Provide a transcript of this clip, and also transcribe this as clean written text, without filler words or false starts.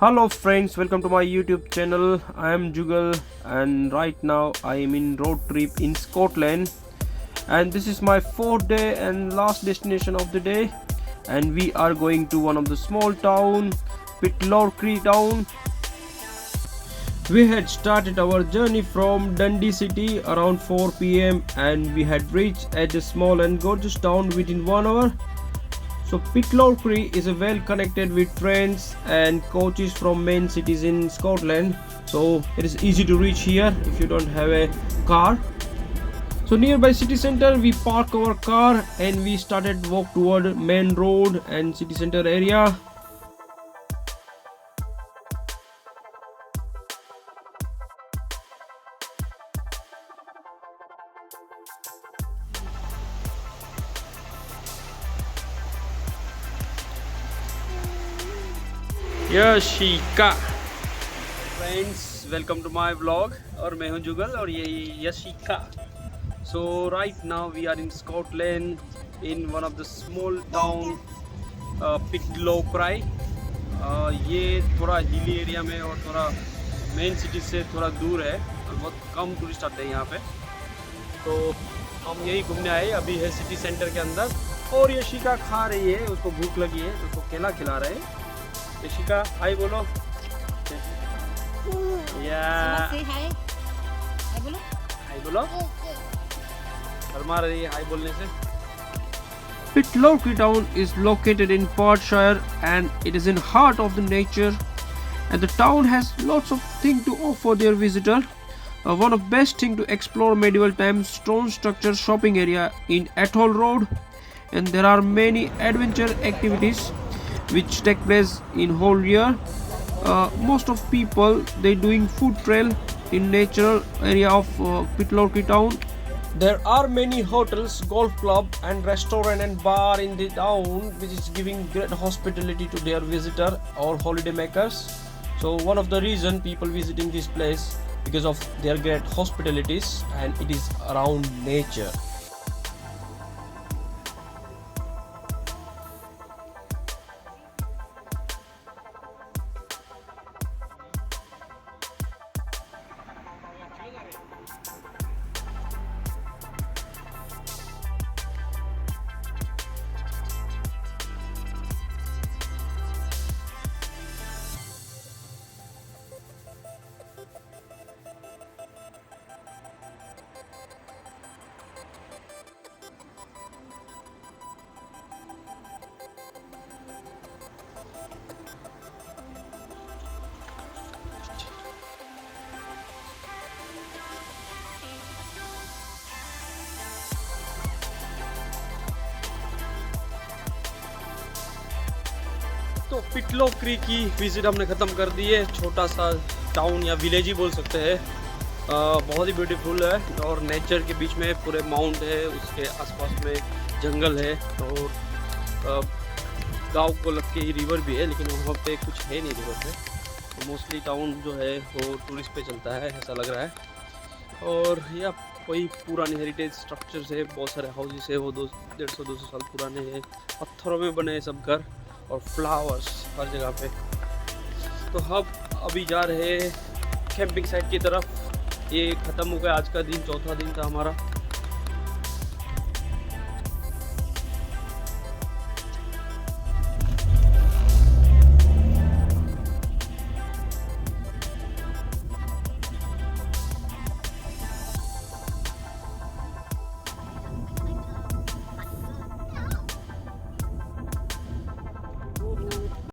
Hello friends, welcome to my YouTube channel. I am Jugal and right now I am in road trip in Scotland, and this is my fourth day and last destination of the day, and we are going to one of the small town, Pitlochry town. We had started our journey from Dundee city around 4 p.m. and we had reached at a small and gorgeous town within 1 hour. So Pitlochry is well connected with trains and coaches from main cities in Scotland. So it is easy to reach here if you don't have a car. So nearby city center we park our car and we started walk toward main road and city center area. Yashika friends, welcome to my vlog और मैं हूं जुगल और ये Yashika. So right now we are in Scotland in one of the small town Pitlochry. ये थोड़ा hilly area में और थोड़ा मेन सिटी से थोड़ा दूर है और बहुत कम टूरिस्ट आते हैं यहाँ पे. तो हम यही घूमने आए, अभी है सिटी सेंटर के अंदर और यशिका खा रही है, उसको भूख लगी है, उसको केला खिला रहे हैं. यशिका हाय बोलो. या हाय बोलो. शर्मा रही है हाय बोलने से. Pitlochry town is located in Perthshire and it is in heart of the nature, and the town has lots of things to offer their visitor. One of best thing to explore medieval times stone structure shopping area in Atoll Road, and there are many adventure activities which take place in whole year. Most of people they doing food trail in natural area of Pitlochry town. There are many hotels, golf club and restaurant and bar in the town which is giving great hospitality to their visitor or holiday makers. So one of the reason people visiting this place because of their great hospitalities and it is around nature. तो पिटलोक्री की visit हमने ख़त्म कर दी है. छोटा सा town या village ही बोल सकते हैं. बहुत ही ब्यूटीफुल है और नेचर के बीच में पूरे माउंट है, उसके आसपास में जंगल है और गांव को लग के ही रिवर भी है, लेकिन वहाँ पे कुछ है नहीं रिवर पे. तो मोस्टली टाउन जो है वो टूरिस्ट पे चलता है ऐसा लग रहा है. और यह वही पुराने हेरिटेज स्ट्रक्चर्स है, बहुत सारे हाउसेस है, वो 150-200 साल पुराने हैं, पत्थरों में बने हैं सब घर और फ्लावर्स हर जगह पे. तो हम अभी जा रहे हैं कैंपिंग साइट की तरफ. ये ख़त्म हो गया आज का दिन, चौथा दिन था हमारा.